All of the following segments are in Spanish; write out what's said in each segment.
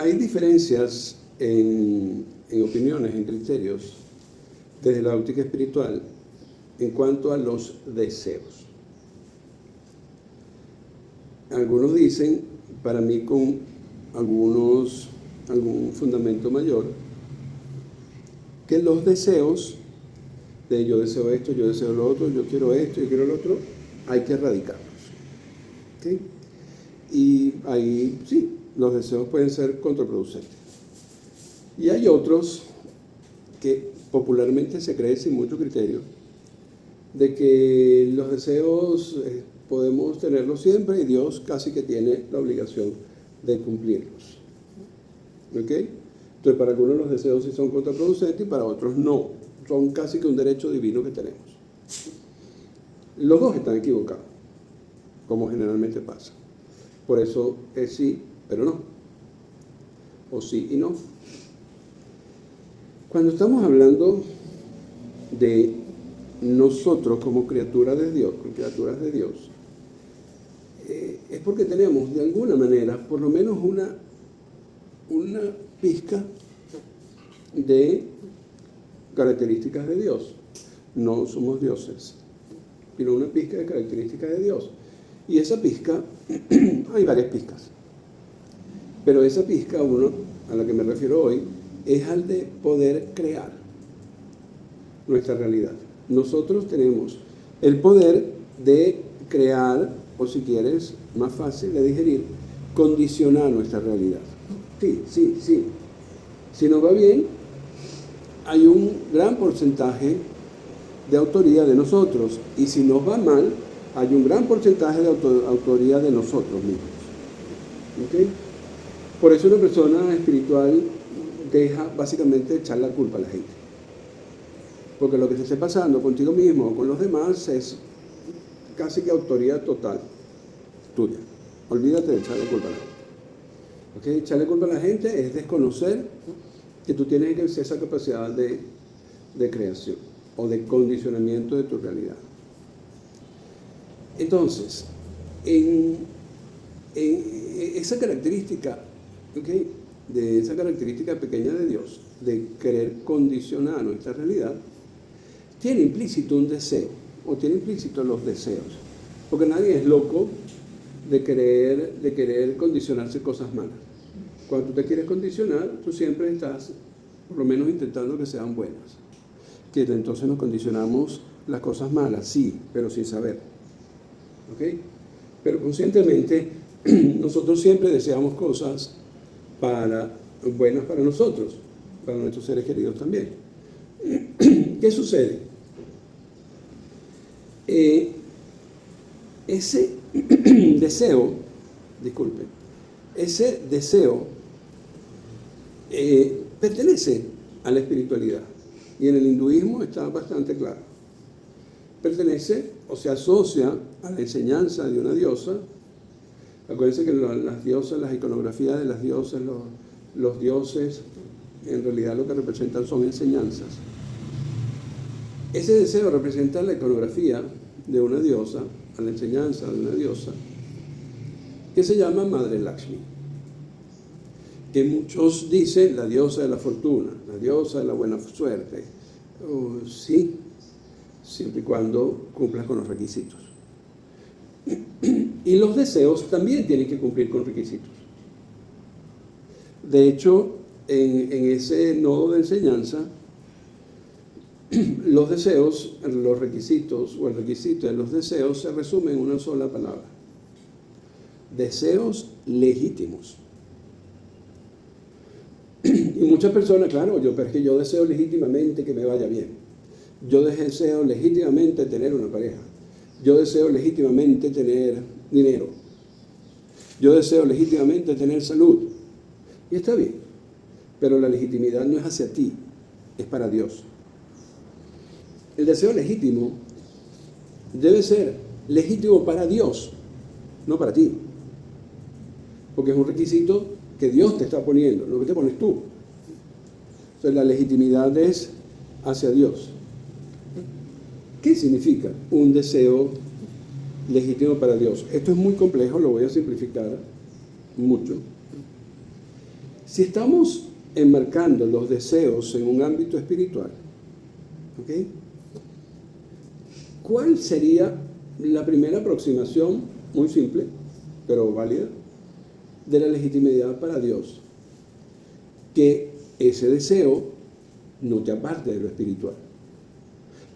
Hay diferencias en opiniones, en criterios, desde la óptica espiritual, en cuanto a los deseos. Algunos dicen, para mí con algún fundamento mayor, que los deseos de yo deseo esto, yo deseo lo otro, yo quiero esto, yo quiero lo otro, hay que erradicarlos. ¿Okay? Y ahí sí, los deseos pueden ser contraproducentes. Y hay otros que popularmente se cree sin mucho criterio, de que los deseos podemos tenerlos siempre y Dios casi que tiene la obligación de cumplirlos. ¿Ok? Entonces, para algunos los deseos sí son contraproducentes y para otros no. Son casi que un derecho divino que tenemos. Los dos están equivocados, como generalmente pasa. Por eso es sí, pero no. O sí y no. Cuando estamos hablando de nosotros como criaturas de Dios, es porque tenemos de alguna manera por lo menos una pizca de características de Dios. No somos dioses, sino una pizca de características de Dios. Y esa pizca, hay varias pizcas, pero esa pizca, a la que me refiero hoy, es al de poder crear nuestra realidad. Nosotros tenemos el poder de crear, o si quieres, más fácil de digerir, condicionar nuestra realidad. Sí. Si nos va bien, hay un gran porcentaje de autoría de nosotros. Y si nos va mal, hay un gran porcentaje de autoría de nosotros mismos. ¿Okay? Por eso una persona espiritual deja básicamente echar la culpa a la gente. Porque lo que se esté pasando contigo mismo o con los demás es casi que autoría total tuya. Olvídate de echarle culpa a la gente. ¿Okay? Echarle culpa a la gente es desconocer que tú tienes que ejercer esa capacidad de creación o de condicionamiento de tu realidad. Entonces, en esa característica, ¿okay?, de esa característica pequeña de Dios, de querer condicionar nuestra realidad, tiene implícito un deseo, o tiene implícito los deseos, porque nadie es loco de querer condicionarse cosas malas. Cuando tú te quieres condicionar, tú siempre estás, por lo menos, intentando que sean buenas. Que entonces nos condicionamos las cosas malas, sí, pero sin saber. ¿Ok? Pero conscientemente, nosotros siempre deseamos cosas buenas para nosotros, para nuestros seres queridos también. ¿Qué sucede? Ese deseo pertenece a la espiritualidad. Y en el hinduismo está bastante claro. Pertenece o se asocia a la enseñanza de una diosa. Acuérdense que las diosas, las iconografías de las diosas, los dioses, en realidad lo que representan son enseñanzas. Ese deseo representa la iconografía de una diosa, a la enseñanza de una diosa, que se llama Madre Lakshmi, que muchos dicen la diosa de la fortuna, la diosa de la buena suerte. Sí, siempre y cuando cumplas con los requisitos. Y los deseos también tienen que cumplir con requisitos. De hecho, en ese nodo de enseñanza, los deseos, los requisitos o el requisito de los deseos se resume en una sola palabra: deseos legítimos. Y muchas personas, claro, pero es que yo deseo legítimamente que me vaya bien. Yo deseo legítimamente tener una pareja. Yo deseo legítimamente tener dinero. Yo deseo legítimamente tener salud. Y está bien, pero la legitimidad no es hacia ti, es para Dios. El deseo legítimo debe ser legítimo para Dios, no para ti. Porque es un requisito que Dios te está poniendo, no que te pones tú. Entonces la legitimidad es hacia Dios. ¿Qué significa un deseo legítimo para Dios? Esto es muy complejo, lo voy a simplificar mucho. Si estamos enmarcando los deseos en un ámbito espiritual, ¿ok? ¿Cuál sería la primera aproximación, muy simple, pero válida, de la legitimidad para Dios? Que ese deseo no te aparte de lo espiritual.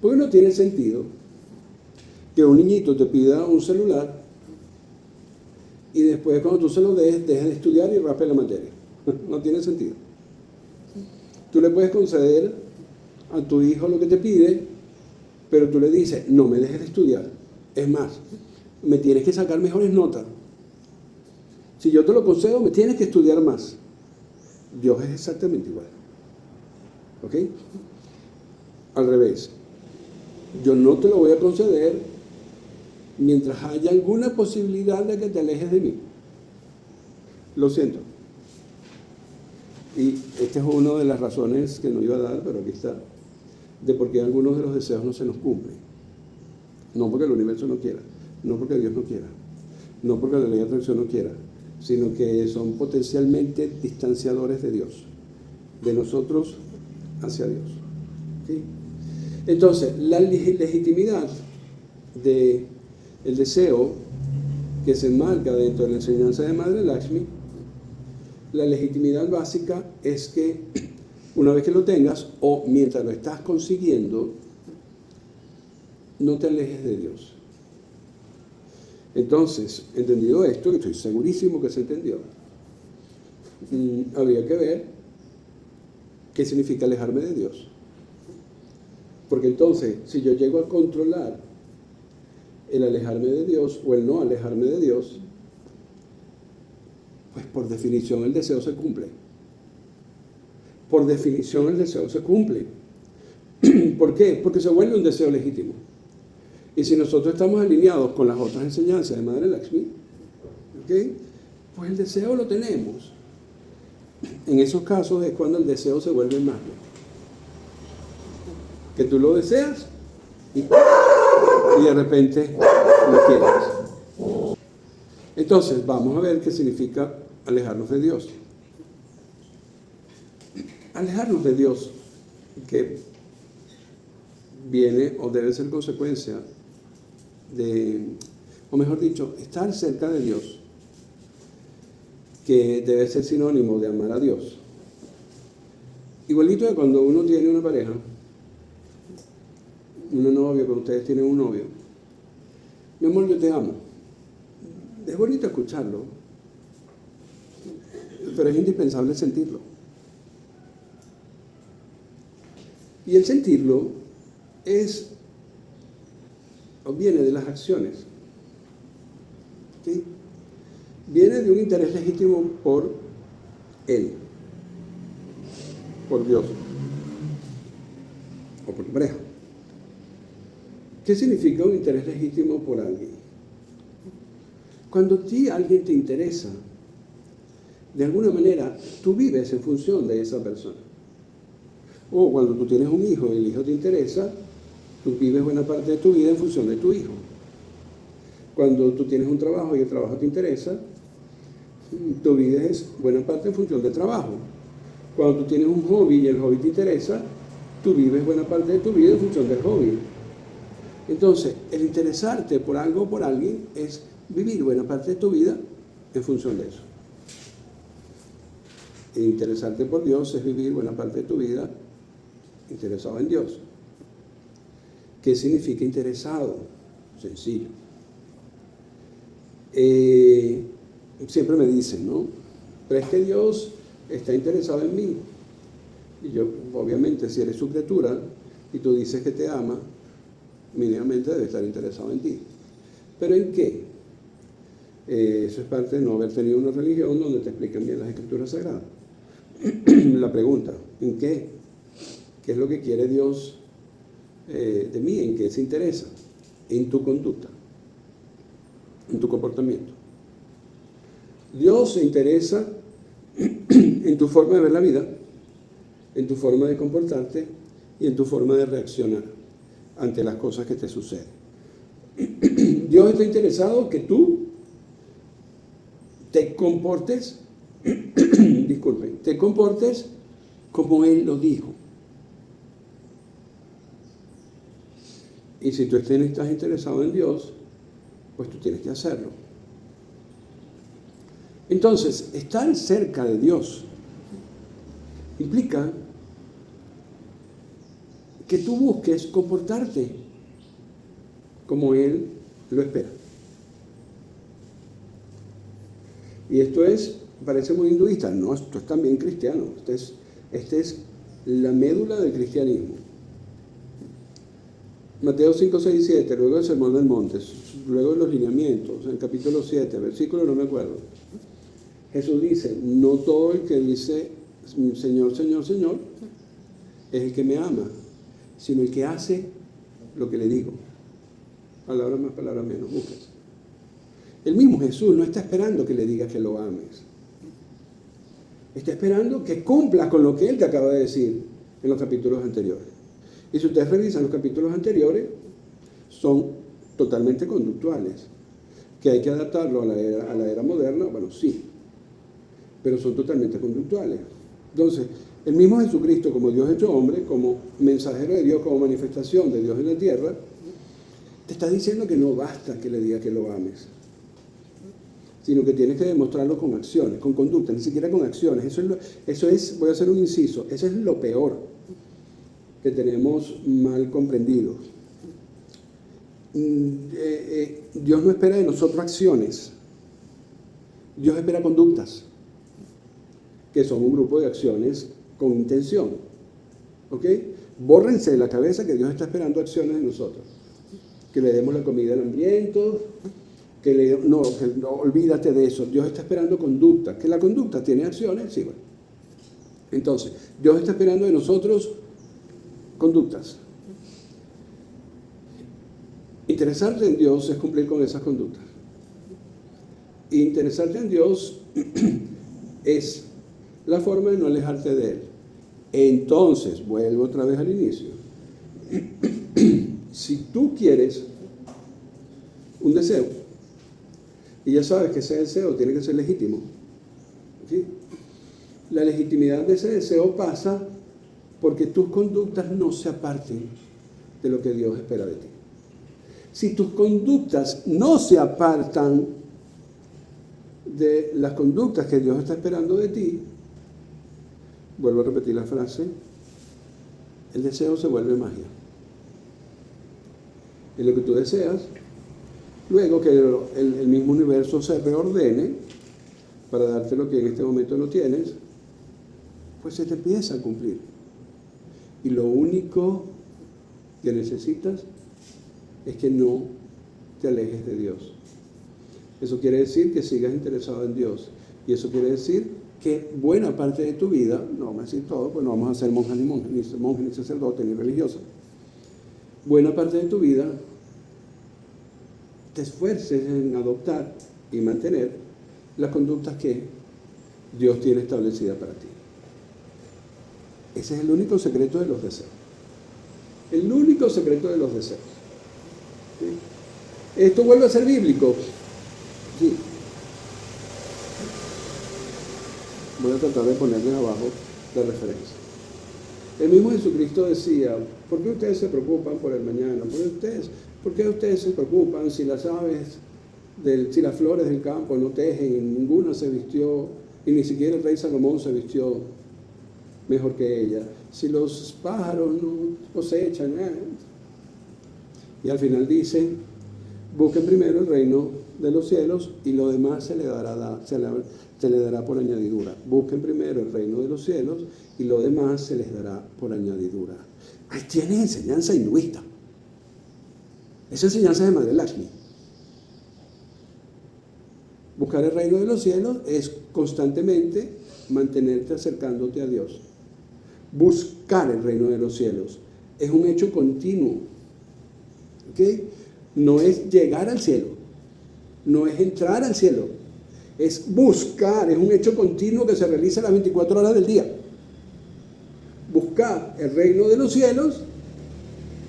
Porque no tiene sentido que un niñito te pida un celular y después cuando tú se lo des, dejes de estudiar y raspe la materia. No tiene sentido. Tú le puedes conceder a tu hijo lo que te pide, pero tú le dices, no me dejes de estudiar. Es más, me tienes que sacar mejores notas. Si yo te lo concedo, me tienes que estudiar más. Dios es exactamente igual. ¿Ok? Al revés. Yo no te lo voy a conceder mientras haya alguna posibilidad de que te alejes de mí. Lo siento. Y esta es una de las razones que no iba a dar, pero aquí está, de por qué algunos de los deseos no se nos cumplen. No porque el universo no quiera, no porque Dios no quiera, no porque la ley de atracción no quiera, sino que son potencialmente distanciadores de Dios, de nosotros hacia Dios. ¿Sí? Entonces, la legitimidad del deseo que se enmarca dentro de la enseñanza de Madre Lakshmi, la legitimidad básica es que una vez que lo tengas o mientras lo estás consiguiendo, no te alejes de Dios. Entonces, entendido esto, que estoy segurísimo que se entendió, habría que ver qué significa alejarme de Dios. Porque entonces, si yo llego a controlar el alejarme de Dios o el no alejarme de Dios, pues por definición el deseo se cumple. Por definición el deseo se cumple. ¿Por qué? Porque se vuelve un deseo legítimo. Y si nosotros estamos alineados con las otras enseñanzas de Madre Lakshmi, ¿okay? Pues el deseo lo tenemos. En esos casos es cuando el deseo se vuelve magno. Que tú lo deseas y de repente lo quieres. Entonces, vamos a ver qué significa alejarnos de Dios. Alejarnos de Dios, que viene o debe ser consecuencia de, o mejor dicho, estar cerca de Dios, que debe ser sinónimo de amar a Dios. Igualito que cuando uno tiene una pareja, una novia, cuando ustedes tienen un novio, mi amor, yo te amo. Es bonito escucharlo, pero es indispensable sentirlo. Y el sentirlo es, o viene de las acciones. ¿Sí? Viene de un interés legítimo por Él, por Dios, o por tu pareja. ¿Qué significa un interés legítimo por alguien? Cuando a ti alguien te interesa, de alguna manera tú vives en función de esa persona. O cuando tú tienes un hijo y el hijo te interesa, tú vives buena parte de tu vida en función de tu hijo. Cuando tú tienes un trabajo y el trabajo te interesa, tú vives buena parte en función del trabajo. Cuando tú tienes un hobby y el hobby te interesa, tú vives buena parte de tu vida en función del hobby. Entonces, el interesarte por algo o por alguien es vivir buena parte de tu vida en función de eso. E interesarte por Dios es vivir buena parte de tu vida interesado en Dios. ¿Qué significa interesado? Sencillo. Siempre me dicen, ¿no? Pero es que Dios está interesado en mí. Y yo, obviamente, si eres su criatura y tú dices que te ama, mínimamente debe estar interesado en ti. ¿Pero en qué? Eso es parte de no haber tenido una religión donde te explican bien las escrituras sagradas. La pregunta, ¿en qué? ¿Qué es lo que quiere Dios de mí? ¿En qué se interesa? En tu conducta, en tu comportamiento. Dios se interesa en tu forma de ver la vida, en tu forma de comportarte y en tu forma de reaccionar ante las cosas que te suceden. Dios está interesado que tú te comportes disculpen, te comportes como Él lo dijo. Y si tú estás interesado en Dios, pues tú tienes que hacerlo. Entonces, estar cerca de Dios implica que tú busques comportarte como Él lo espera. Y esto parece muy hinduista. No, esto es también cristiano. Este es la médula del cristianismo. Mateo 5, 6 y 7, luego del Sermón del Monte, luego de los lineamientos, en el capítulo 7, versículo no me acuerdo. Jesús dice, no todo el que dice Señor, Señor, Señor, es el que me ama, sino el que hace lo que le digo. Palabra más, palabra menos, busques. El mismo Jesús no está esperando que le digas que lo ames. Está esperando que cumplas con lo que Él te acaba de decir en los capítulos anteriores. Y si ustedes revisan los capítulos anteriores, son totalmente conductuales. Que hay que adaptarlo a la era moderna, bueno, sí, pero son totalmente conductuales. Entonces, el mismo Jesucristo, como Dios hecho hombre, como mensajero de Dios, como manifestación de Dios en la tierra, te está diciendo que no basta que le digas que lo ames, sino que tienes que demostrarlo con acciones, con conducta, ni siquiera con acciones. Eso es, voy a hacer un inciso, eso es lo peor que tenemos mal comprendido. Dios no espera de nosotros acciones, Dios espera conductas, que son un grupo de acciones con intención. ¿Ok? Bórrense de la cabeza que Dios está esperando acciones de nosotros. Que le demos la comida al hambriento, no, olvídate de eso. Dios está esperando conducta. ¿Que la conducta tiene acciones? Sí, bueno. Entonces, Dios está esperando de nosotros conductas. Interesarte en Dios es cumplir con esas conductas. Interesarte en Dios es la forma de no alejarte de Él. Entonces, vuelvo otra vez al inicio. Si tú quieres un deseo, y ya sabes que ese deseo tiene que ser legítimo, ¿sí? La legitimidad de ese deseo pasa porque tus conductas no se aparten de lo que Dios espera de ti. Si tus conductas no se apartan de las conductas que Dios está esperando de ti, vuelvo a repetir la frase, el deseo se vuelve magia. En lo que tú deseas, luego que el mismo universo se reordene para darte lo que en este momento no tienes, pues se te empieza a cumplir. Y lo único que necesitas es que no te alejes de Dios. Eso quiere decir que sigas interesado en Dios. Y eso quiere decir que buena parte de tu vida, no vamos a decir todo, pues no vamos a ser monjas ni sacerdotes, ni religiosas. Buena parte de tu vida te esfuerces en adoptar y mantener las conductas que Dios tiene establecidas para ti. Ese es el único secreto de los deseos. El único secreto de los deseos. ¿Sí? Esto vuelve a ser bíblico. Sí. Voy a tratar de ponerles abajo la referencia. El mismo Jesucristo decía, ¿por qué ustedes se preocupan por el mañana? ¿Por qué ustedes se preocupan si las aves, si las flores del campo no tejen y ninguna se vistió, y ni siquiera el rey Salomón se vistió mejor que ella? Si los pájaros no cosechan, Y al final dice, busquen primero el reino de los cielos y lo demás se le dará por añadidura. Busquen primero el reino de los cielos y lo demás se les dará por añadidura. Ahí tienes enseñanza hinduista. Esa enseñanza de Madre Lakshmi. Buscar el reino de los cielos es constantemente mantenerte acercándote a Dios. Buscar el reino de los cielos es un hecho continuo. ¿Ok? No es llegar al cielo, no es entrar al cielo, es buscar, es un hecho continuo que se realiza las 24 horas del día. Buscar el reino de los cielos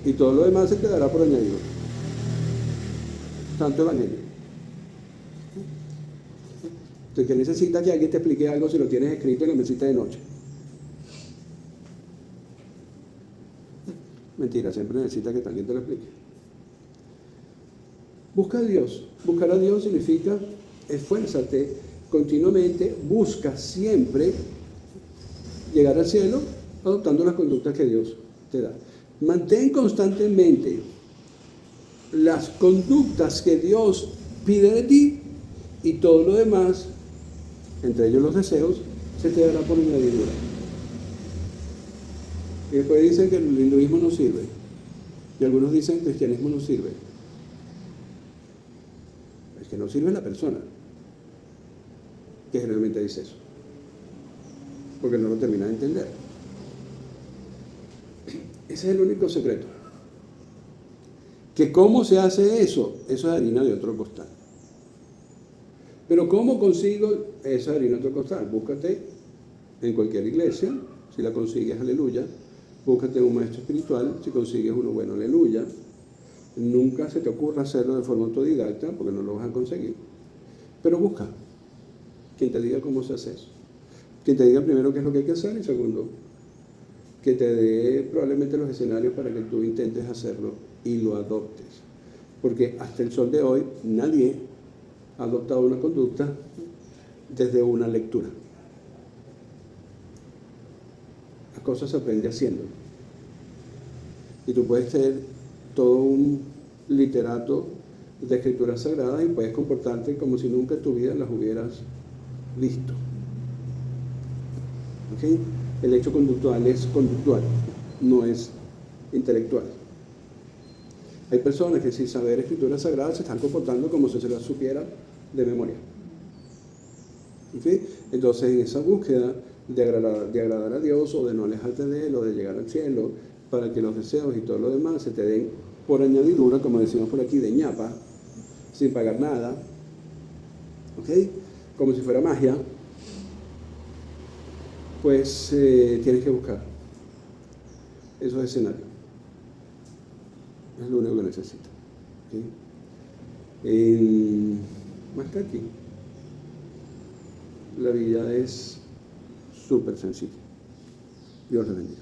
y todo lo demás se te dará por añadido. Santo Evangelio. Entonces, ¿qué necesitas que alguien te explique algo si lo tienes escrito en la mesita de noche? Mentira, siempre necesitas que alguien te lo explique. Busca a Dios. Buscar a Dios significa esfuérzate continuamente, busca siempre llegar al cielo adoptando las conductas que Dios te da. Mantén constantemente las conductas que Dios pide de ti y todo lo demás, entre ellos los deseos, se te dará por añadidura. Y después dicen que el hinduismo no sirve. Y algunos dicen que el cristianismo no sirve. Es que no sirve la persona que generalmente dice eso. Porque no lo termina de entender. Ese es el único secreto. Que cómo se hace eso, eso es harina de otro costal. Pero ¿cómo consigo esa harina de otro costal? Búscate en cualquier iglesia, si la consigues, aleluya. Búscate un maestro espiritual, si consigues uno bueno, aleluya. Nunca se te ocurra hacerlo de forma autodidacta, porque no lo vas a conseguir. Pero busca quien te diga cómo se hace eso. Quien te diga primero qué es lo que hay que hacer y segundo, que te dé probablemente los escenarios para que tú intentes hacerlo y lo adoptes. Porque hasta el sol de hoy nadie ha adoptado una conducta desde una lectura. Las cosas se aprende haciendo. Y tú puedes ser todo un literato de escrituras sagradas y puedes comportarte como si nunca en tu vida las hubieras visto. ¿Okay? El hecho conductual es conductual, no es intelectual. Hay personas que sin saber escrituras sagradas se están comportando como si se las supieran de memoria. ¿Okay? Entonces, en esa búsqueda de agradar a Dios o de no alejarte de Él o de llegar al cielo, para que los deseos y todo lo demás se te den por añadidura, como decimos por aquí, de ñapa, sin pagar nada, ¿okay? Como si fuera magia, pues tienes que buscar esos escenarios. Es lo único que necesitas. ¿Okay? Más que aquí, la vida es súper sencilla. Dios les bendiga.